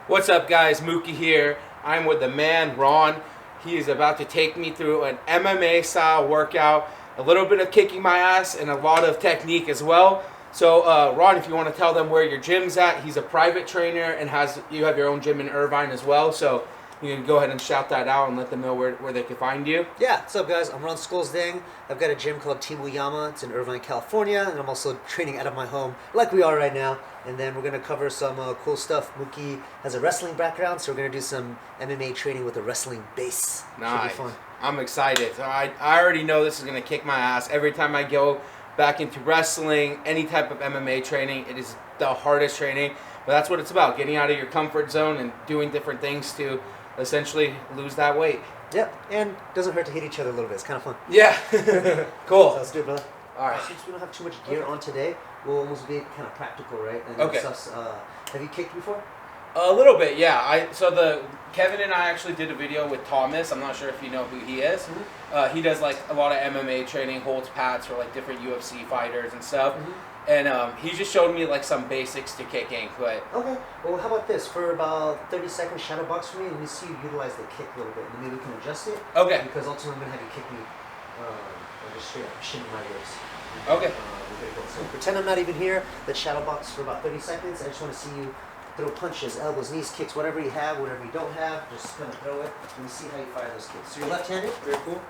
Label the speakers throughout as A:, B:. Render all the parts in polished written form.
A: What's up, guys? Mookie here. I'm with the man, Ron. He is about to take me through an MMA style workout, a little bit of kicking my ass, and a lot of technique as well. So, Ron, if you want to tell them where your gym's at, he's a private trainer and you have your own gym in Irvine as well. So, you can go ahead and shout that out and let them know where they can find you.
B: Yeah, what's up, guys? I'm Ron Skolsdang. I've got a gym called Team Uyama. It's in Irvine, California, and I'm also training out of my home, like we are right now. And then we're going to cover some cool stuff. Mookie has a wrestling background, so we're going to do some MMA training with a wrestling base.
A: Nice.
B: Should be fun.
A: I'm excited. So I already know this is going to kick my ass. Every time I go back into wrestling, any type of MMA training, it is the hardest training. But that's what it's about, getting out of your comfort zone and doing different things to essentially lose that weight.
B: Yep, and doesn't hurt to hit each other a little bit. It's kind of fun.
A: Yeah. Cool.
B: So let's do it, brother.
A: All right.
B: Since we don't have too much gear on today, we'll almost be kind of practical, right? And
A: Okay.
B: Have you kicked before?
A: A little bit, yeah. Kevin and I actually did a video with Thomas. I'm not sure if you know who he is.
B: Mm-hmm.
A: He does like a lot of MMA training, holds pads for like different UFC fighters and stuff.
B: Mm-hmm.
A: And he just showed me like some basics to kicking, but
B: Okay. Well, how about this? For about 30 seconds, shadow box for me, and let me see you utilize the kick a little bit, and then maybe we can adjust it.
A: okay.
B: Because ultimately, I'm gonna have you kick me, just straight up, shin my ribs.
A: Okay.
B: So pretend I'm not even here. Let's shadow box for about 30 seconds. I just want to see you throw punches, elbows, knees, kicks, whatever you have, whatever you don't have, just kind of throw it. Let me see how you fire those kicks. So you're left-handed. Very cool.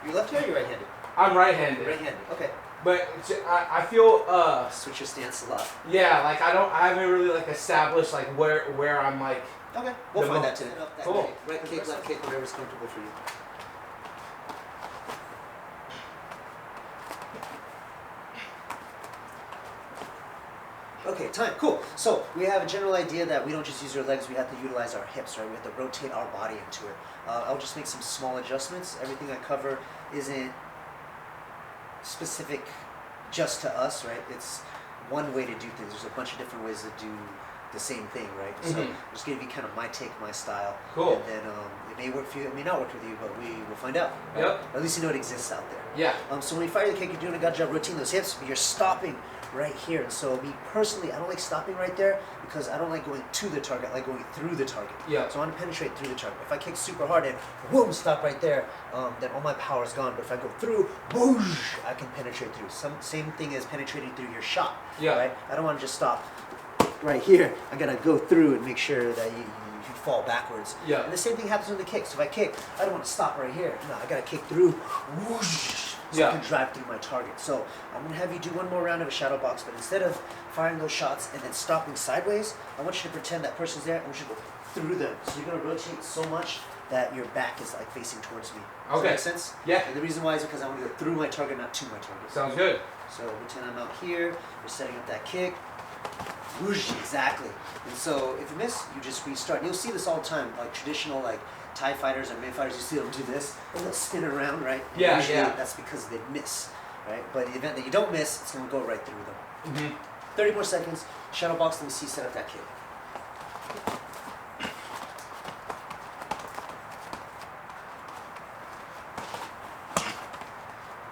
B: You're left-handed or you're right-handed?
A: I'm right-handed.
B: Right-handed. Okay.
A: But I feel
B: Switch your stance a lot.
A: yeah, like I haven't really like established like where I'm like.
B: Okay. We'll find that today.
A: Cool.
B: Right kick, left kick, whatever's comfortable for you. Okay, time. Cool. So we have a general idea that we don't just use our legs, we have to utilize our hips, right? We have to rotate our body into it. I'll just make some small adjustments. Everything I cover isn't specific just to us, right? It's one way to do things. There's a bunch of different ways to do the same thing, right? So I'm just going to be kind of my take, my style.
A: Cool.
B: And then it may work for you, it may not work with you, but we will find out. Right?
A: Yep.
B: Or at least you know it exists out there.
A: Yeah.
B: So when you fire the kick, you're doing a good job rotating those hips, but you're stopping right here. And so me personally, I don't like stopping right there because I don't like going to the target. I like going through the target.
A: Yeah.
B: So I want to penetrate through the target. If I kick super hard and boom, stop right there, then all my power is gone. But if I go through, whoosh, I can penetrate through. Same thing as penetrating through your shot.
A: Yeah.
B: Right? I don't want to just stop right here. I gotta go through and make sure that you fall backwards.
A: Yeah.
B: And the same thing happens with the kick. So if I kick, I don't want to stop right here. No, I gotta kick through, whoosh, so I can drive through my target. So I'm gonna have you do one more round of a shadow box, but instead of firing those shots and then stopping sideways, I want you to pretend that person's there and I want you to go through them. So you're gonna rotate so much that your back is like facing towards me. Does that make sense?
A: Yeah.
B: And the reason why is because I want to go through my target, not to my target.
A: Sounds good.
B: So pretend I'm out here, we're setting up that kick. Whoosh, exactly. And so if you miss, you just restart. And you'll see this all the time, like traditional like Thai fighters or MMA fighters, you see them do this, and they'll spin around, right? And
A: Yeah,
B: usually
A: yeah.
B: That's because they miss, right? But in the event that you don't miss, it's gonna go right through them. 30 more seconds, shadow box, let me see, set up that kick.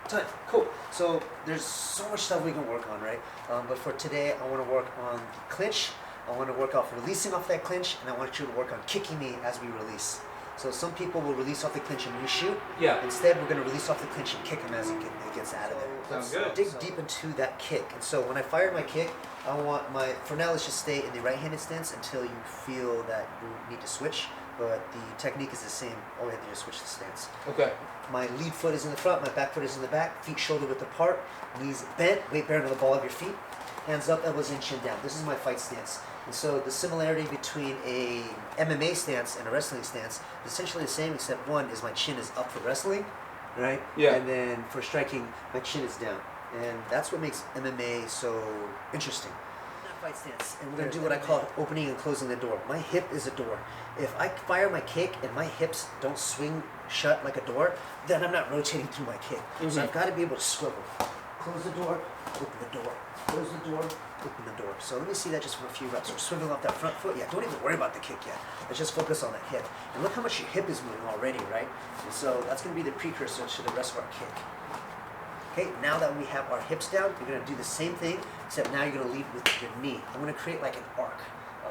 B: Time. Cool. So there's so much stuff we can work on, right? But for today, I want to work on the clinch. I want to work off releasing off that clinch, and I want you to work on kicking me as we release. So some people will release off the clinch and reshoot.
A: Yeah.
B: Instead, we're going to release off the clinch and kick him as he gets out of there.
A: Sounds
B: Let's
A: good.
B: dig deep into that kick. And so when I fire my kick, I want for now, let's just stay in the right-handed stance until you feel that you need to switch. But the technique is the same. All we have to do is switch the stance.
A: Okay.
B: My lead foot is in the front, my back foot is in the back, feet shoulder width apart, knees bent, weight bearing on the ball of your feet, hands up, elbows in, chin down. This is my fight stance. And so the similarity between a MMA stance and a wrestling stance is essentially the same, except one is my chin is up for wrestling, right?
A: Yeah.
B: And then for striking, my chin is down. And that's what makes MMA so interesting. Fight stance, and we're going to do what I call opening and closing the door. My hip is a door. If I fire my kick and my hips don't swing shut like a door, then I'm not rotating through my kick. So I've got to be able to swivel. Close the door, open the door. Close the door, open the door. So let me see that just for a few reps. We're swiveling off that front foot. Yeah, don't even worry about the kick yet. Let's just focus on that hip. And look how much your hip is moving already, right? And so that's going to be the precursor to the rest of our kick. Okay, now that we have our hips down, you're gonna do the same thing, except now you're gonna lead with your knee. I'm gonna create like an arc,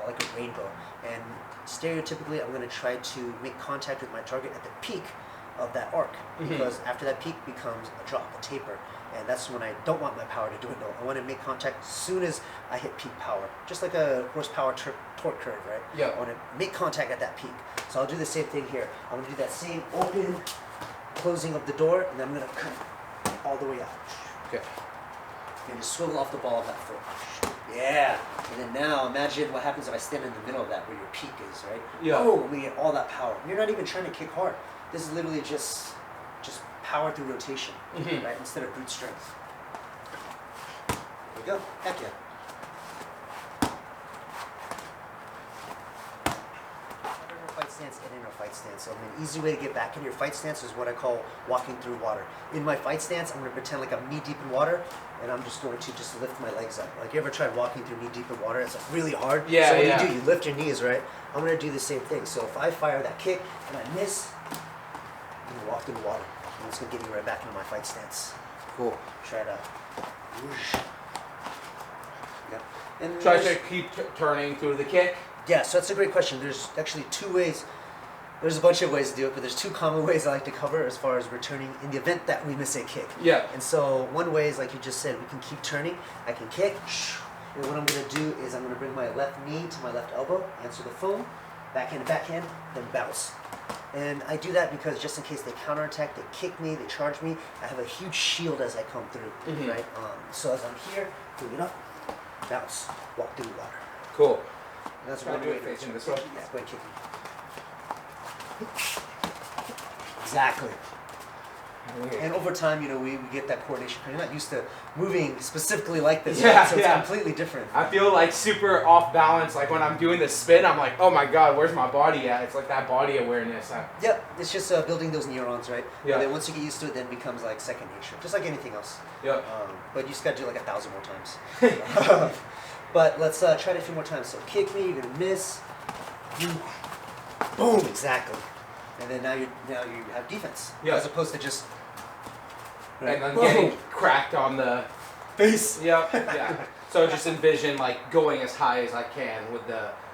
B: like a rainbow. And stereotypically, I'm gonna try to make contact with my target at the peak of that arc, because after that peak becomes a drop, a taper. And that's when I don't want my power to dwindle. I want to make contact as soon as I hit peak power. Just like a horsepower torque curve, right?
A: Yeah.
B: I want to make contact at that peak. So I'll do the same thing here. I'm going to do that same open, closing of the door, and then I'm going to cut all the way out.
A: Okay.
B: And just swivel off the ball of that foot. Yeah. And then now imagine what happens if I stand in the middle of that where your peak is, right?
A: Yeah.
B: Oh, we get all that power. You're not even trying to kick hard. This is literally just power through rotation, right? Instead of brute strength. There we go. Heck yeah. Outer fight stance and inner fight stance. So an easy way to get back in your fight stance is what I call walking through water. In my fight stance, I'm going to pretend like I'm knee deep in water, and I'm just going to just lift my legs up. Like, you ever tried walking through knee deep in water? It's like really hard.
A: Yeah,
B: so what
A: yeah.
B: do? You lift your knees, right? I'm going to do the same thing. So if I fire that kick and I miss, I'm going to walk through the water. And it's going to get me right back into my fight stance.
A: Cool.
B: Try to whoosh. Yeah. And
A: Try to keep turning through the kick.
B: yeah, so that's a great question. There's actually two ways. There's a bunch of ways to do it, but there's two common ways I like to cover as far as returning in the event that we miss a kick.
A: Yeah.
B: And so one way is, like you just said, we can keep turning. I can kick. And what I'm going to do is I'm going to bring my left knee to my left elbow, answer the phone, backhand, then bounce. And I do that because just in case they counterattack, they kick me, they charge me, I have a huge shield as I come through, right? So as I'm here, bring it up, bounce, walk through the water.
A: Cool.
B: And that's
A: Try
B: one
A: to do
B: way
A: it
B: to
A: facing this way.
B: Yeah, go ahead, kick me. Exactly. And over time, we get that coordination. You're not used to moving specifically like this,
A: Yeah,
B: right? So it's
A: yeah.
B: completely different.
A: I feel like super off balance. Like when I'm doing the spin, I'm like, oh my god, where's my body at? It's like that body awareness.
B: Yep, it's just building those neurons, right?
A: Yeah.
B: And then once you get used to it, then it becomes like second nature, just like anything else.
A: Yep.
B: But you just gotta do like 1,000 more times. But let's try it a few more times. So kick me, you're gonna miss. Boom, exactly. And then now you have defense,
A: Yeah.
B: as opposed to just.
A: And then getting cracked on the
B: face.
A: Yep. Yeah. So just envision like going as high as I can with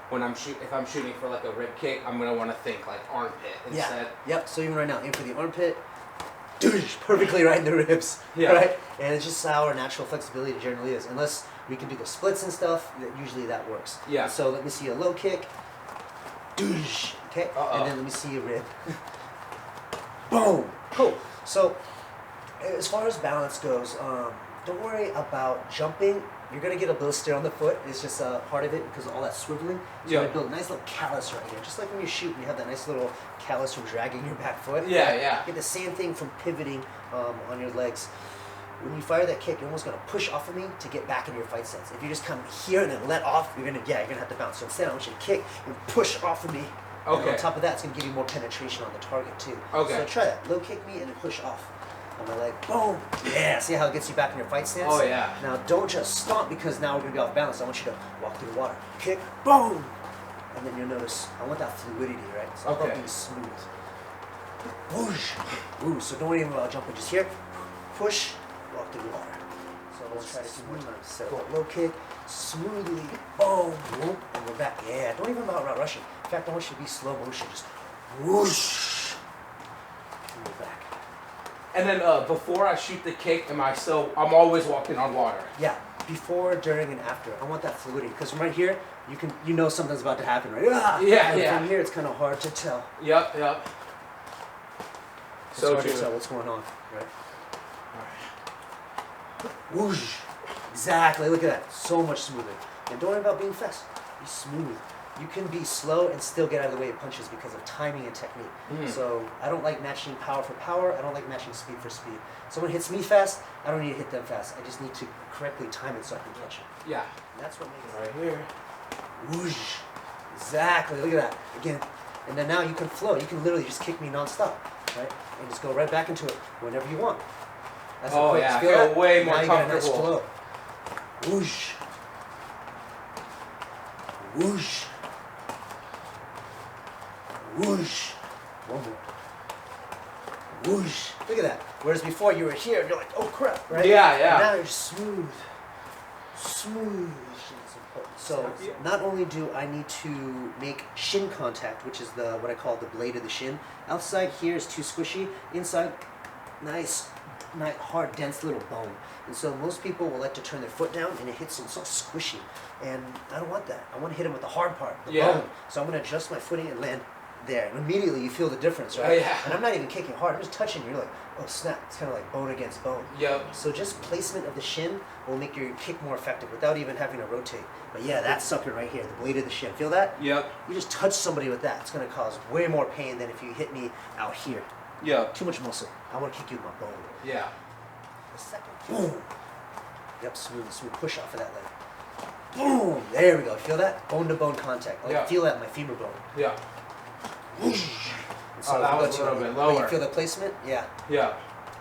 A: when I'm if I'm shooting for like a rib kick, I'm gonna want to think like armpit instead.
B: Yeah. Yep. So even right now, aim for the armpit. Perfectly right in the ribs.
A: Yeah.
B: Right. And it's just how our natural flexibility generally is. Unless we can do the splits and stuff, usually that works.
A: Yeah.
B: So let me see a low kick. Okay.
A: Uh-oh.
B: And then let me see a rib. Boom. Cool. So as far as balance goes, don't worry about jumping. You're going to get a blister on the foot. It's just part of it because of all that swiveling. So you're going to build a nice little callus right here. Just like when you shoot, you have that nice little callus from dragging your back foot.
A: Yeah, yeah.
B: Get the same thing from pivoting on your legs. When you fire that kick, you're almost going to push off of me to get back into your fight stance. If you just come here and then let off, you're going to have to bounce. So instead, I want you to kick and push off of me.
A: Okay.
B: And on top of that, it's going to give you more penetration on the target too.
A: Okay.
B: So try that. Low kick me and then push off. On my leg, boom! Yeah, see how it gets you back in your fight stance?
A: Oh yeah.
B: Now don't just stomp because now we're gonna be off balance. I want you to walk through the water, kick, boom! And then you'll notice, I want that fluidity, right? So it's about being smooth. Whoosh! Ooh, so don't worry about jumping, just here, push, walk through the water. So let's try it 2 more times. So low kick, smoothly, boom, whoop, and we're back. Yeah, don't even about rushing. In fact, I want you to be slow motion, just whoosh, and we're back.
A: And then before I shoot the kick, I'm always walking on water.
B: Yeah, before, during, and after. I want that fluidity because from right here, you know something's about to happen, right?
A: Yeah,
B: and
A: yeah.
B: From here, it's kind of hard to tell.
A: Yep.
B: It's
A: So
B: hard
A: true.
B: to tell what's going on, right? Whoosh! Exactly. Look at that. So much smoother. And don't worry about being fast. Be smooth. You can be slow and still get out of the way of punches because of timing and technique. So I don't like matching power for power. I don't like matching speed for speed. Someone hits me fast, I don't need to hit them fast. I just need to correctly time it so I can catch it.
A: Yeah.
B: And that's what makes it
A: Right here.
B: whoosh. Exactly. Look at that. Again. And then now you can flow. You can literally just kick me nonstop, right? And just go right back into it whenever you want. That's
A: Oh
B: quick.
A: yeah, I
B: Feel
A: feel
B: that?
A: way more
B: Now you got a nice
A: comfortable.
B: flow. Whoosh. Whoosh. Whoosh. One more. whoosh. Look at that. Whereas before you were here, you're like, oh crap, right?
A: Yeah, yeah.
B: And now you're smooth. Smooth. So not only do I need to make shin contact, which is what I call the blade of the shin. Outside here is too squishy. Inside, nice, hard, dense little bone. And so most people will like to turn their foot down and it hits them so squishy. And I don't want that. I want to hit them with the hard part, the bone. So I'm going to adjust my footing and land there. And immediately you feel the difference, right?
A: Oh, yeah.
B: And I'm not even kicking hard. I'm just touching you. You're like, oh snap. It's kind of like bone against bone.
A: Yep.
B: So just placement of the shin will make your kick more effective without even having to rotate. But yeah, that sucker right here, the blade of the shin. Feel that?
A: Yep.
B: You just touch somebody with that. It's going to cause way more pain than if you hit me out here.
A: Yep.
B: Too much muscle. I want to kick you with my bone.
A: Yeah.
B: A second. Boom. Yep, smooth push off of that leg. Boom. There we go. Feel that? Bone to bone contact. I feel that in my femur bone.
A: Yeah.
B: And so
A: that was a little bit lower.
B: You feel the placement? Yeah.
A: Yeah.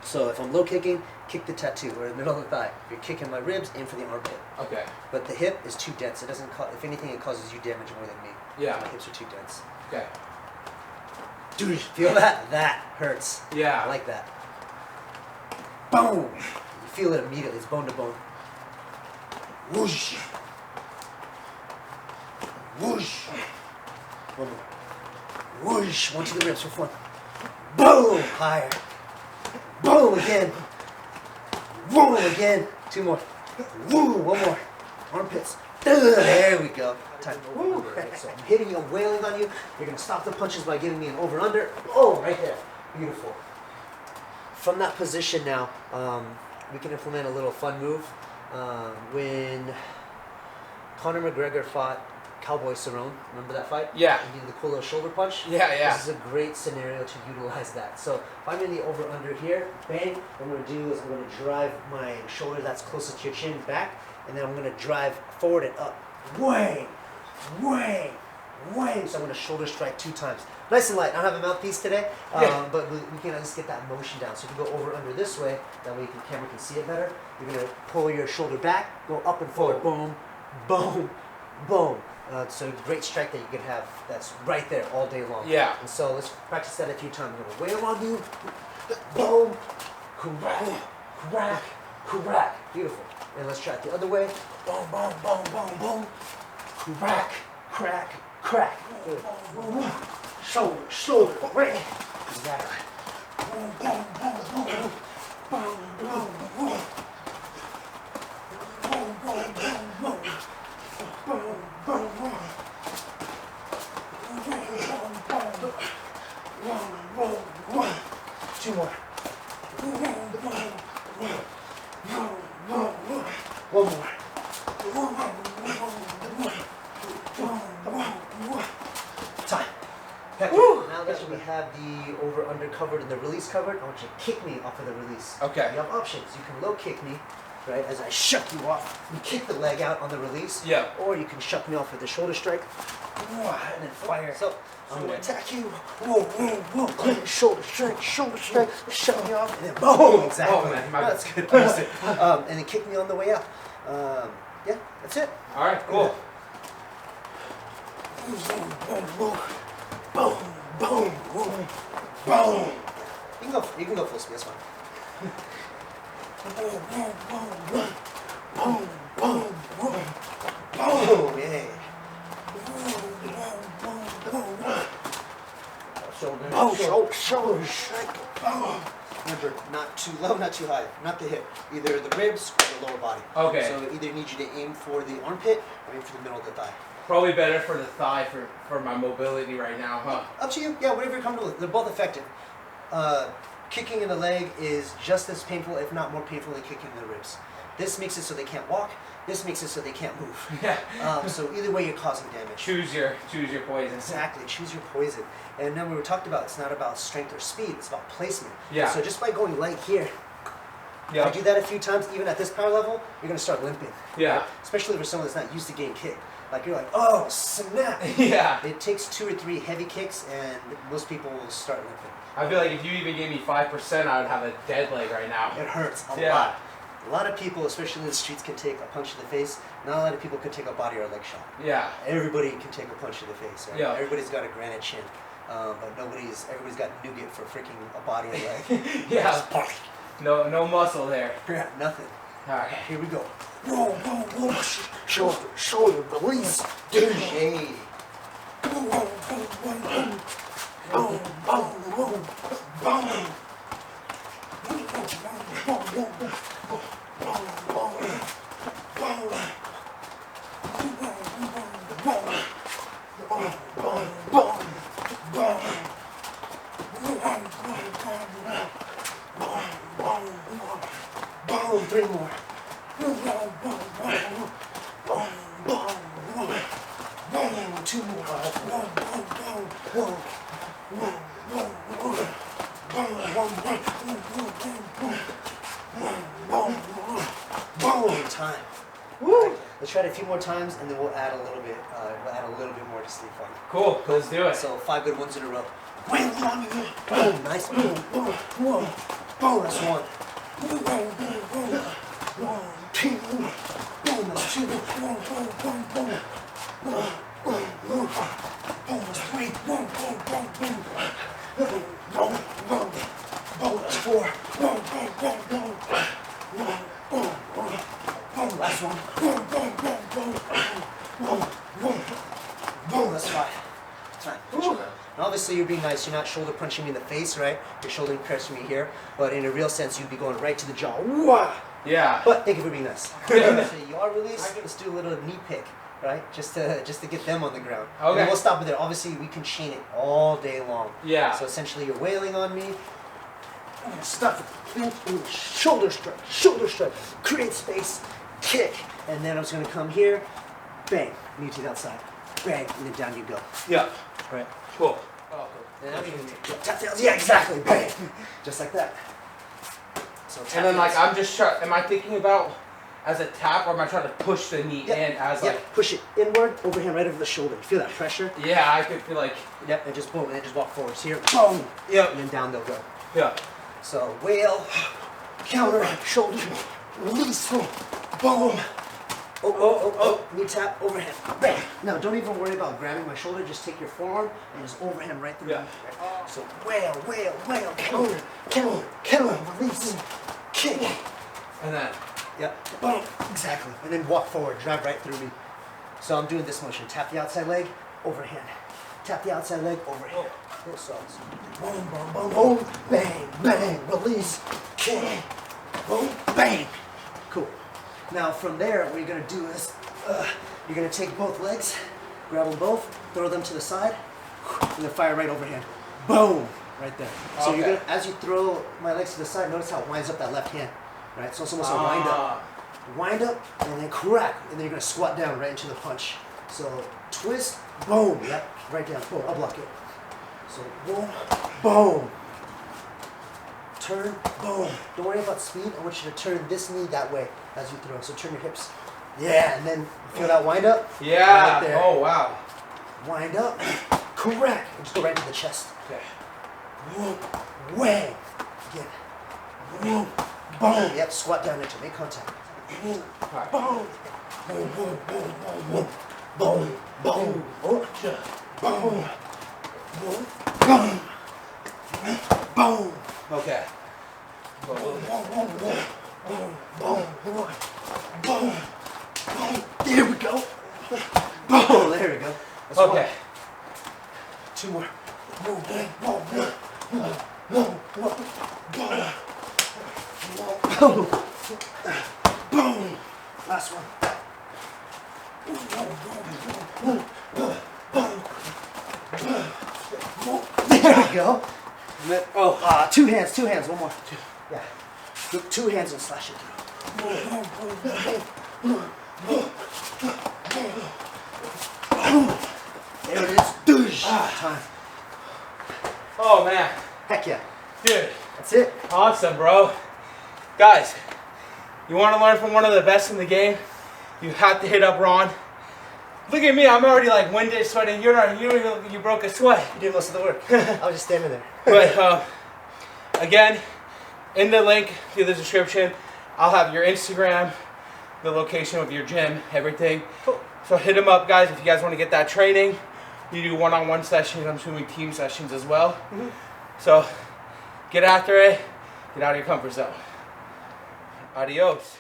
B: So if I'm low kicking, kick the tattoo or the middle of the thigh. If you're kicking my ribs, aim for the armpit.
A: Okay.
B: But the hip is too dense. It doesn't. If anything, it causes you damage more than me.
A: Yeah.
B: My hips are too dense.
A: Okay.
B: Dude, feel that? That hurts.
A: Yeah.
B: I like that. Boom. You feel it immediately. It's bone to bone. Whoosh. Whoosh. One more. Whoosh. One to the ribs for fun. Boom. Higher. Boom again. Boom again. Two more. Woo. One more. Armpits. There we go. Time. Woo. So I'm hitting you, I'm wailing on you. You're going to stop the punches by giving me an over-under. Oh, right there. Beautiful. From that position now, we can implement a little fun move. When Conor McGregor fought Cowboy Cerrone, remember that fight?
A: Yeah.
B: He did the cool little shoulder punch?
A: Yeah, yeah.
B: This is a great scenario to utilize that. So if I'm in the over-under here, bang, what I'm going to do is I'm going to drive my shoulder that's closest to your chin back, and then I'm going to drive forward and up. Wang! Wang! Wang! So I'm going to shoulder strike 2 times. Nice and light. I don't have a mouthpiece today, but we can at least get that motion down. So if you go over under this way, that way the camera can see it better. You're going to pull your shoulder back, go up and forward. Boom, boom, boom. So great strike that you can have that's right there all day long.
A: Yeah.
B: And so let's practice that a few times. I'm going to wail on you. Boom. Crack. Crack. Crack. Beautiful. And let's try it the other way. Boom, boom, boom, boom, boom. Crack. Crack. Crack. Good. Shoulder. Shoulder. Right. Exactly. Boom, boom, boom, boom. Boom, boom, boom. Boom, boom, boom, boom. Boom, boom, boom. Two more. One more. Time. Now that we have the over-under covered and the release covered, I want you to kick me off of the release.
A: Okay.
B: You have options. You can low kick me, right, as I shuck you off. You kick the leg out on the release.
A: Yeah.
B: Or you can shuck me off with the shoulder strike. And then fire. So I'm going to attack you. Whoa, whoa, whoa. Clinch, shoulder strike, shut me off, and then boom. Exactly.
A: Oh, man.
B: That's good. And then kick me on the way out. Yeah, that's it.
A: All right, cool.
B: Boom, boom, boom, boom, boom, boom. You can go full speed. That's fine. Boom, boom, boom, boom, boom, boom, boom. Yeah. Shoulder strike. Boom. Remember, not too low, not too high, not the hip. Either the ribs or the lower body.
A: Okay.
B: So either need you to aim for the armpit or aim for the middle of the thigh.
A: Probably better for the thigh for my mobility right now, huh?
B: Up to you. Yeah, whatever you're comfortable with. They're both effective. Kicking in the leg is just as painful, if not more painful, than kicking in the ribs. This makes it so they can't walk. This makes it so they can't move.
A: Yeah.
B: So either way, you're causing damage.
A: Choose your poison.
B: Exactly. Choose your poison. And then we were talked about, it's not about strength or speed. It's about placement.
A: Yeah.
B: So just by going light here,
A: Yeah.
B: if you do that a few times, even at this power level, you're going to start limping.
A: Yeah.
B: Right? Especially for someone that's not used to getting kicked. Like you're like, oh, snap.
A: Yeah.
B: It takes 2 or 3 heavy kicks, and most people will start limping.
A: I feel like if you even gave me 5%, I would have a dead leg right now.
B: It hurts a
A: Yeah.
B: lot. A lot of people, especially in the streets, can take a punch to the face. Not a lot of people can take a body or a leg shot.
A: Yeah.
B: Everybody can take a punch to the face. Right?
A: Yeah.
B: Everybody's got a granite chin. but everybody's got nougat for freaking a body and leg.
A: Yeah. No muscle there.
B: Yeah, nothing.
A: All right.
B: Here we go. Whoa, whoa, whoa. Shoulder, release. Hey. Whoa, whoa, whoa, whoa, whoa. Boom, boom, boom, boom. Three more. Two more. Time. Woo! Let's try it a few more times, and then we'll add a little bit. More to stay fun.
A: Cool. Let's do it.
B: So 5 good ones in a row. Boom! Nice. Boom! Boom! Boom! Boom! That's one. Boom! Boom! Boom! Boom! Two. Boom! That's two. Boom! Boom! Boom! Boom! Boom! Boom! Boom! That's three. Boom! Boom! Boom! Boom! Boom! Boom! Boom! Boom! That's four. Boom! Boom! Boom! Boom! Boom! Boom! Boom! Boom! Last one. Boom! Boom! Boom! Boom! Boom! Boom! Boom! That's five. And obviously, you're being nice. You're not shoulder punching me in the face, right? You're shoulder pressing me here. But in a real sense, you'd be going right to the jaw. Wah!
A: Yeah.
B: But thank you for being nice. So you are released. Let's do a little knee pick, right? Just to get them on the ground.
A: Okay.
B: And then we'll stop it there. Obviously, we can chain it all day long.
A: Yeah.
B: So essentially, you're wailing on me. I'm gonna stop it. Shoulder strike. Create space. Kick. And then I'm just gonna come here. Bang. Knee to the outside. Bang. And then down you go.
A: Yeah.
B: Right.
A: Cool.
B: Oh, cool. And yeah, exactly. Bang. Just like that. So
A: and then like I'm just trying. Am I thinking about as a tap, or am I trying to push the knee in as like
B: push it inward, overhand right over the shoulder. You feel that pressure?
A: Yeah, I could feel like.
B: Yep. And just boom, and then just walk forward. So here, boom.
A: Yep.
B: And then down they'll go.
A: Yeah.
B: So whale, counter, shoulder, release, boom. Oh, knee tap, overhand, bam. Now, don't even worry about grabbing my shoulder, just take your forearm and just overhand right through.
A: Yeah.
B: So, whale, counter, release, kick.
A: And then.
B: Yep, boom, exactly. And then walk forward, drive right through me. So I'm doing this motion, tap the outside leg, overhand. Tap the outside leg, overhand. So it's boom, boom, boom, boom, bang, bang, release, kick, boom, bang. Cool. Now from there, what you're gonna do is you're gonna take both legs, grab them both, throw them to the side, and then fire right overhand. Boom, right there. So you're gonna, as you throw my legs to the side, notice how it winds up that left hand, right? So it's almost a wind up, and then crack, and then you're gonna squat down right into the punch. So twist, boom, yep, right down. Boom, I'll block it. So boom, boom. Turn, boom. Don't worry about speed. I want you to turn this knee that way as you throw. So turn your hips. Yeah, and then feel that wind up?
A: Yeah.
B: Right there.
A: Oh, wow.
B: Wind up. Correct. And just go right to the chest.
A: Okay.
B: Whoop, whang. Again. Whoop, boom. Yep, squat down into it. Make contact. Whoop, boom. Boom, boom, boom, boom, boom. Boom, boom. Boom. Boom. Boom. Boom.
A: Okay.
B: Boom, boom, boom, boom, boom, boom, boom, boom. There we go. Boom. There we go. That's
A: Okay.
B: one. Two more. Boom, boom, boom, boom, boom, boom, boom, boom. Last one. There we go. Two hands, one more. Yeah. Two hands and slash it through. There it is. Time.
A: Oh man.
B: Heck yeah.
A: Dude.
B: That's it.
A: Awesome, bro. Guys, you want to learn from one of the best in the game? You have to hit up Ron. Look at me, I'm already like winded, sweating. You broke a sweat.
B: You did most of the work. I was just standing there.
A: But again, in the link to the description, I'll have your Instagram, the location of your gym, everything.
B: Cool.
A: So hit them up, guys, if you guys want to get that training. You do one-on-one sessions. I'm doing team sessions as well. So get after it. Get out of your comfort zone. Adios.